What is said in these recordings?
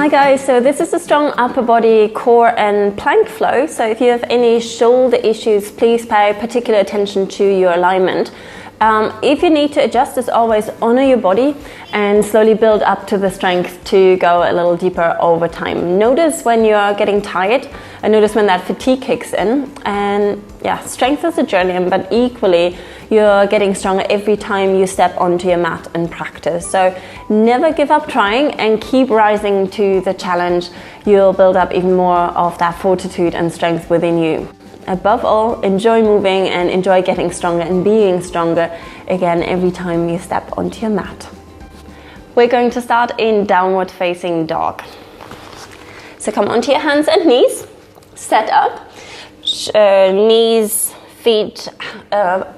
Hi guys, so this is a strong upper body, core and plank flow. So if you have any shoulder issues, please pay particular attention to your alignment. If you need to adjust, as always, honor your body and slowly build up to the strength to go a little deeper over time. Notice when you're getting tired and notice when that fatigue kicks in. And yeah, strength is a journey, but equally you're getting stronger every time you step onto your mat and practice. So never give up trying and keep rising to the challenge. You'll build up even more of that fortitude and strength within you. Above all, enjoy moving and enjoy getting stronger and being stronger again every time you step onto your mat. We're going to start in downward facing dog. So come onto your hands and knees, set up, knees, feet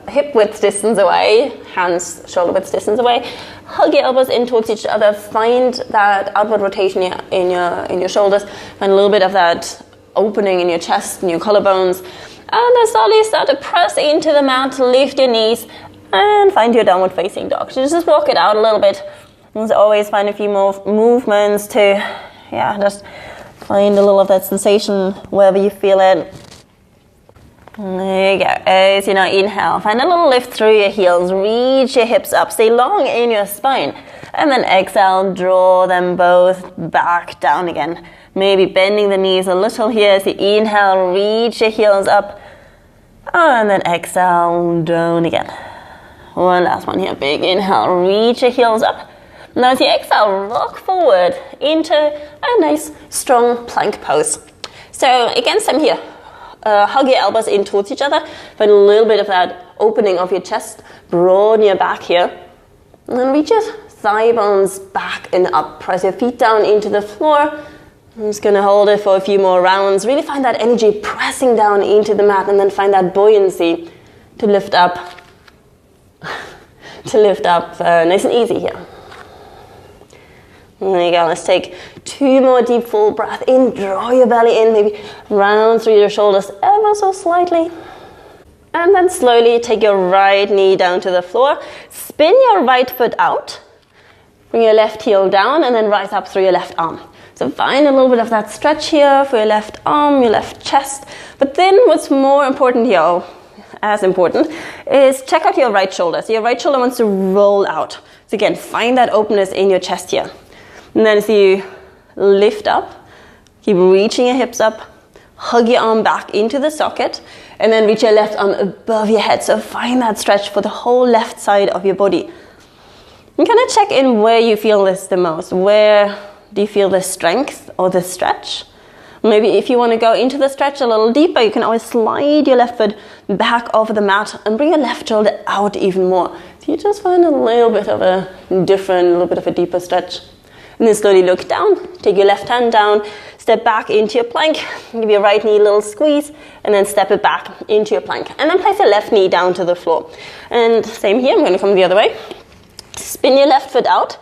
hip width distance away, hands shoulder width distance away. Hug your elbows in towards each other. Find that outward rotation in your shoulders. Find a little bit of that opening in your chest and your collarbones. And then slowly start to press into the mat, lift your knees, and find your downward facing dog. So just walk it out a little bit. As always, find a few more movements to, just find a little of that sensation wherever you feel it. There you go. As you now inhale, find a little lift through your heels, reach your hips up, stay long in your spine. And then exhale, draw them both back down again. Maybe bending the knees a little here as you inhale, reach your heels up. And then exhale, down again. One last one here, big inhale, reach your heels up. Now as you exhale, rock forward into a nice strong plank pose. So again, same here. Hug your elbows in towards each other. Find a little bit of that opening of your chest. Broaden your back here. And then reach your thigh bones back and up. Press your feet down into the floor. I'm just going to hold it for a few more rounds. Really find that energy pressing down into the mat and then find that buoyancy to lift up. Nice and easy here. There you go. Let's take 2 more deep full breath in. Draw your belly in, maybe round through your shoulders ever so slightly. And then slowly take your right knee down to the floor. Spin your right foot out. Bring your left heel down and then rise up through your left arm. So find a little bit of that stretch here for your left arm, your left chest. But then what's more important here, or as important, is check out your right shoulder. So your right shoulder wants to roll out. So again, find that openness in your chest here. And then as you lift up, keep reaching your hips up, hug your arm back into the socket, and then reach your left arm above your head. So find that stretch for the whole left side of your body. And kind of check in where you feel this the most. Where do you feel the strength or the stretch? Maybe if you want to go into the stretch a little deeper, you can always slide your left foot back over the mat and bring your left shoulder out even more. So you just find a little bit of a deeper stretch. And then slowly look down, take your left hand down, step back into your plank, give your right knee a little squeeze, and then step it back into your plank. And then place your left knee down to the floor. And same here, I'm going to come the other way. Spin your left foot out,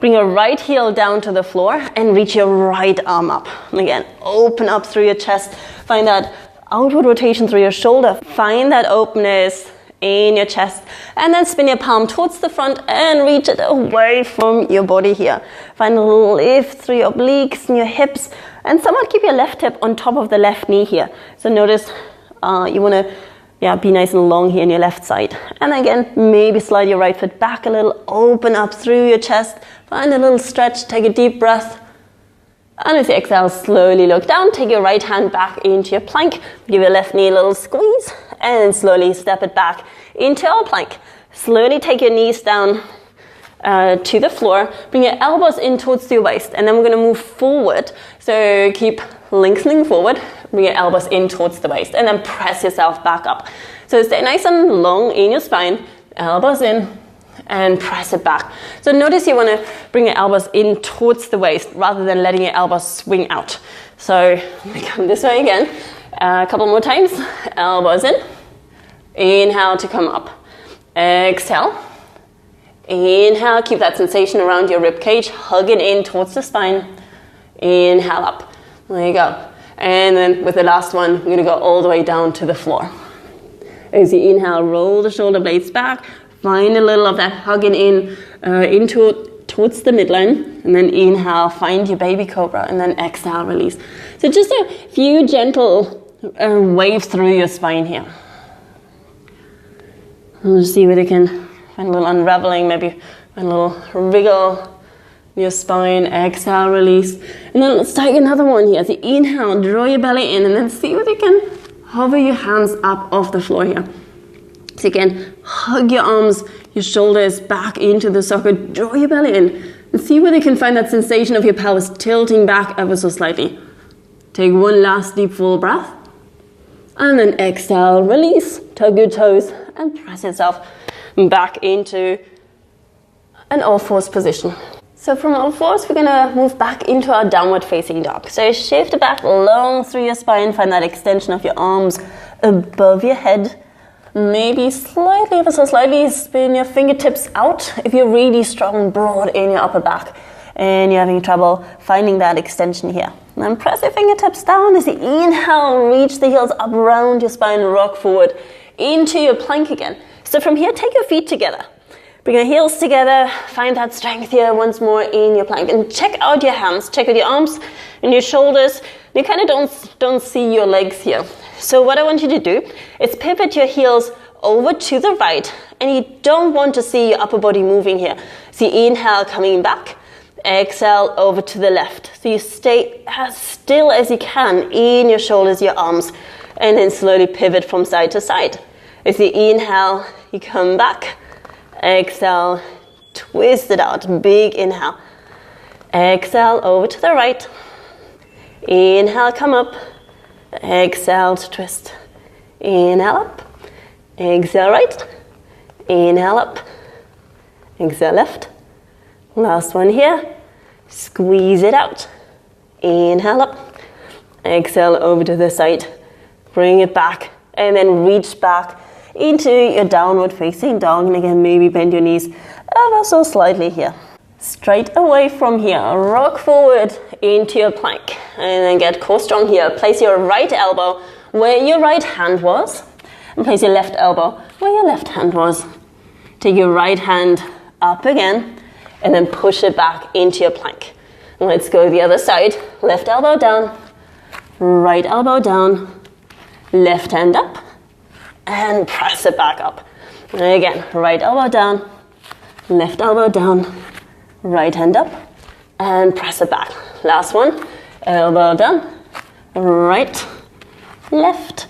bring your right heel down to the floor, and reach your right arm up. And again, open up through your chest, find that outward rotation through your shoulder, find that openness in your chest, and then spin your palm towards the front and reach it away from your body here. Find a little lift through your obliques and your hips, and somewhat keep your left hip on top of the left knee here. So notice you want to be nice and long here in your left side. And again, maybe slide your right foot back a little, open up through your chest, find a little stretch, take a deep breath. And as you exhale, slowly look down, take your right hand back into your plank, give your left knee a little squeeze, and slowly step it back into our plank. Slowly take your knees down to the floor, bring your elbows in towards your waist, and then we're going to move forward. So keep lengthening forward, bring your elbows in towards the waist, and then press yourself back up. So stay nice and long in your spine, elbows in, and press it back. So notice you want to bring your elbows in towards the waist rather than letting your elbows swing out. So we come this way again. A couple more times. Elbows in. Inhale to come up. Exhale. Inhale. Keep that sensation around your rib cage. Hugging in towards the spine. Inhale up. There you go. And then with the last one, we're going to go all the way down to the floor. As you inhale, roll the shoulder blades back. Find a little of that hugging in into towards the midline, and then inhale, find your baby cobra, and then exhale, release. So just a few gentle waves through your spine here. We'll see whether you can find a little unraveling, maybe a little wriggle in your spine. Exhale, release. And then let's take another one here. So inhale, draw your belly in, and then see whether you can hover your hands up off the floor here. So again, hug your arms, your shoulders back into the socket, draw your belly in, and see whether you can find that sensation of your pelvis tilting back ever so slightly. Take one last deep full breath, and then exhale, release, tug your toes, and press yourself back into an all fours position. So from all fours, we're gonna move back into our downward facing dog. So shift back long through your spine, find that extension of your arms above your head. Maybe slightly, ever so slightly, spin your fingertips out if you're really strong and broad in your upper back and you're having trouble finding that extension here. And then press your fingertips down as you inhale, reach the heels up around your spine, rock forward into your plank again. So from here, take your feet together. Bring your heels together, find that strength here once more in your plank. And check out your hands, check out your arms and your shoulders. You kind of don't see your legs here. So what I want you to do is pivot your heels over to the right, and you don't want to see your upper body moving here. So you inhale, coming back, exhale over to the left. So you stay as still as you can in your shoulders, your arms, and then slowly pivot from side to side. As you inhale, you come back, exhale, twist it out, big inhale. Exhale over to the right. Inhale, come up. Exhale to twist. Inhale up. Exhale right. Inhale up. Exhale left. Last one here. Squeeze it out. Inhale up. Exhale over to the side. Bring it back. And then reach back into your downward facing dog. And again, maybe bend your knees ever so slightly here. Straight away from here, rock forward into your plank. And then get core strong here. Place your right elbow where your right hand was. And place your left elbow where your left hand was. Take your right hand up again. And then push it back into your plank. And let's go the other side. Left elbow down. Right elbow down. Left hand up. And press it back up. And again, right elbow down. Left elbow down. Right hand up. And press it back. Last one. Elbow down. Right. Left.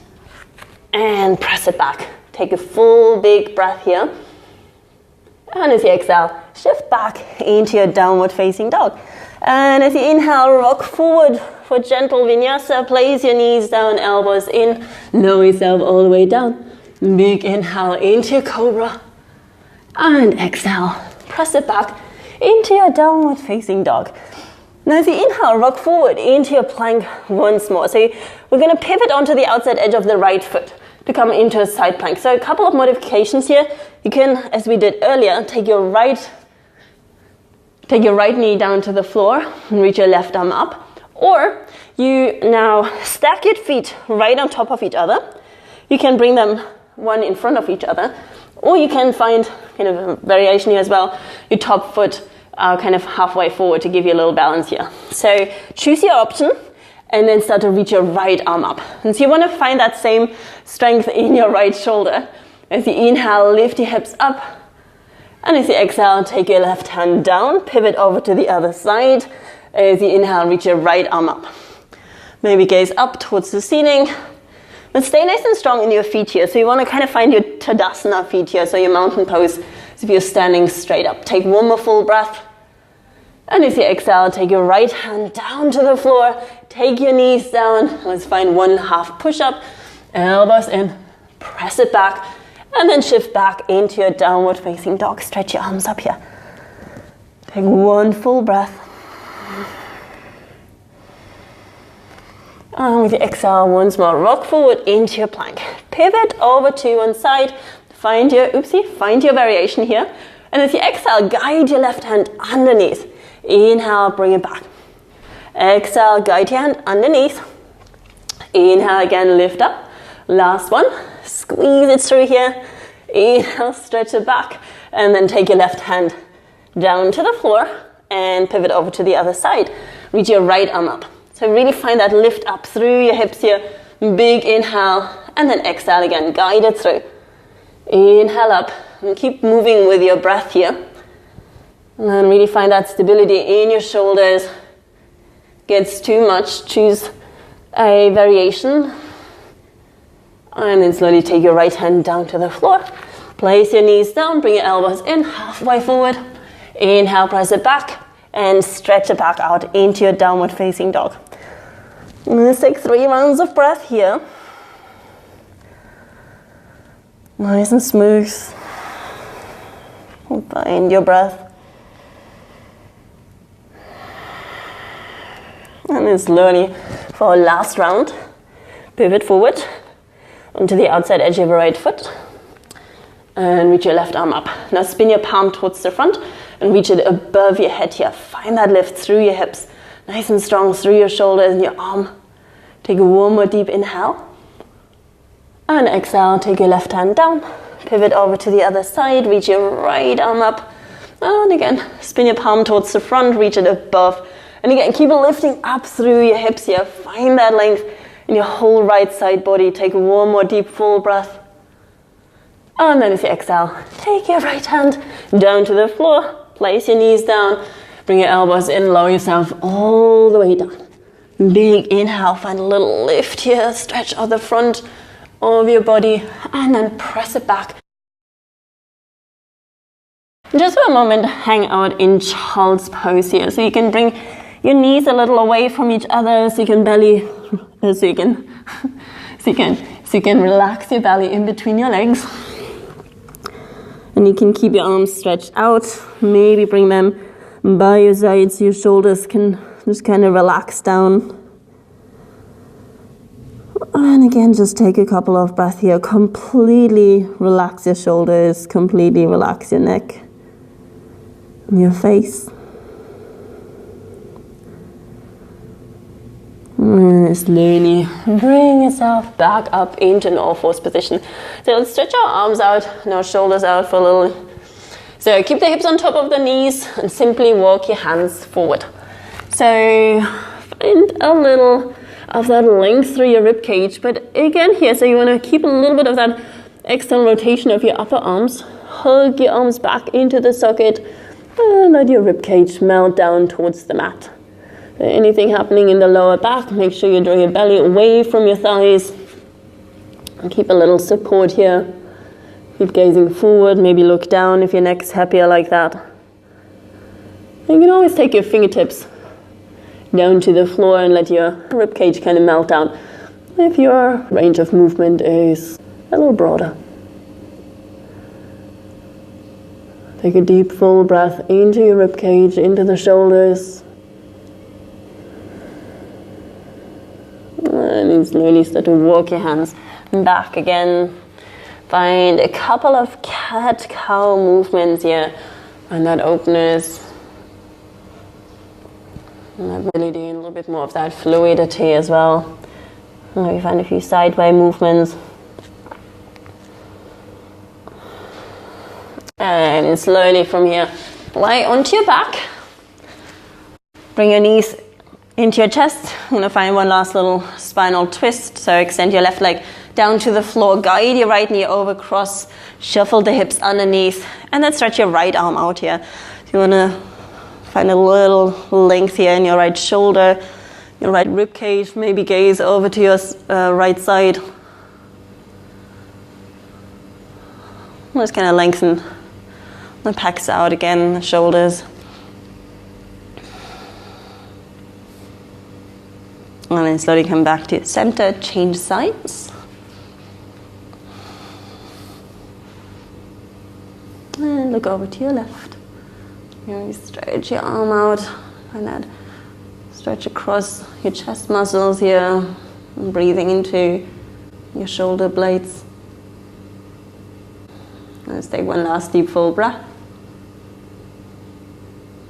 And press it back. Take a full big breath here. And as you exhale, shift back into your downward facing dog. And as you inhale, rock forward for gentle vinyasa. Place your knees down, elbows in. Lower yourself all the way down. Big inhale into your cobra. And exhale, press it back into your downward facing dog. Now as you inhale, rock forward into your plank once more. So we're going to pivot onto the outside edge of the right foot to come into a side plank. So a couple of modifications here. You can, as we did earlier, take your right knee down to the floor and reach your left arm up. Or you now stack your feet right on top of each other. You can bring them one in front of each other. Or you can find kind of a variation here as well. Your top foot kind of halfway forward to give you a little balance here. So choose your option and then start to reach your right arm up. And so you want to find that same strength in your right shoulder. As you inhale, lift your hips up. And as you exhale, take your left hand down, pivot over to the other side. As you inhale, reach your right arm up. Maybe gaze up towards the ceiling. But stay nice and strong in your feet here. So you want to kind of find your Tadasana feet here, so your mountain pose, as if you're standing straight up. Take one more full breath. And as you exhale, take your right hand down to the floor. Take your knees down. Let's find one half push-up. Elbows in. Press it back. And then shift back into your downward facing dog. Stretch your arms up here. Take one full breath. And with your exhale, once more, rock forward into your plank. Pivot over to one side. Find your variation here. And as you exhale, guide your left hand underneath. Inhale, bring it back. Exhale, guide your hand underneath. Inhale again, lift up. Last one. Squeeze it through here. Inhale, stretch it back. And then take your left hand down to the floor and pivot over to the other side. Reach your right arm up. So really find that lift up through your hips here. Big inhale, and then exhale again, guide it through. Inhale up, and keep moving with your breath here. And then really find that stability in your shoulders. Gets too much, choose a variation. And then slowly take your right hand down to the floor. Place your knees down, bring your elbows in, halfway forward. Inhale, press it back, and stretch it back out into your downward facing dog. Let's take 3 rounds of breath here. Nice and smooth. Find your breath. And then slowly, for our last round, pivot forward onto the outside edge of your right foot. And reach your left arm up. Now spin your palm towards the front and reach it above your head here. Find that lift through your hips. Nice and strong through your shoulders and your arm. Take one more deep inhale. And exhale, take your left hand down. Pivot over to the other side. Reach your right arm up. And again, spin your palm towards the front. Reach it above. And again, keep lifting up through your hips here. Find that length in your whole right side body. Take one more deep full breath. And then as you exhale, take your right hand down to the floor. Place your knees down. Bring your elbows in. Lower yourself all the way down. Big inhale. Find a little lift here. Stretch out the front of your body. And then press it back. Just for a moment, hang out in child's pose here. So you can bring your knees a little away from each other. So you can relax your belly in between your legs. And you can keep your arms stretched out. Maybe bring them by your sides so your shoulders can just kind of relax down. And again, just take a couple of breaths here. Completely relax your shoulders. Completely relax your neck and your face. And slowly bring yourself back up into an all-fours position. So let's stretch our arms out and our shoulders out for a little. So keep the hips on top of the knees and simply walk your hands forward. So find a little of that length through your rib cage. But again here, so you want to keep a little bit of that external rotation of your upper arms. Hug your arms back into the socket and let your rib cage melt down towards the mat. Anything happening in the lower back, make sure you draw your belly away from your thighs. And keep a little support here. Keep gazing forward, maybe look down if your neck's happier like that. And you can always take your fingertips down to the floor and let your rib cage kind of melt down if your range of movement is a little broader. Take a deep full breath into your rib cage, into the shoulders. And then slowly start to walk your hands back again. Find a couple of cat-cow movements here. Find that openness. And that ability and a little bit more of that fluidity as well. And maybe find a few sideway movements. And slowly from here, lie onto your back. Bring your knees into your chest. I'm going to find one last little spinal twist. So extend your left leg down to the floor. Guide your right knee over, cross. Shuffle the hips underneath. And then stretch your right arm out here. So you want to find a little length here in your right shoulder, your right rib cage. Maybe gaze over to your right side. Just kind of lengthen the pecs out again, the shoulders. And then slowly come back to center, change sides. And look over to your left. You stretch your arm out, and that stretch across your chest muscles here, and breathing into your shoulder blades. Let's take one last deep full breath.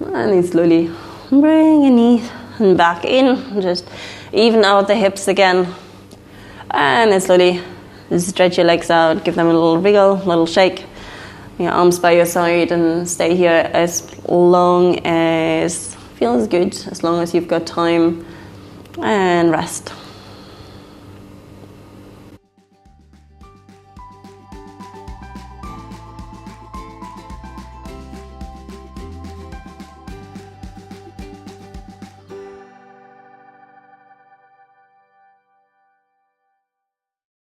And then slowly bring your knees and back in. Just even out the hips again. And then slowly stretch your legs out. Give them a little wriggle, a little shake. Your arms by your side and stay here as long as feels good, as long as you've got time and rest.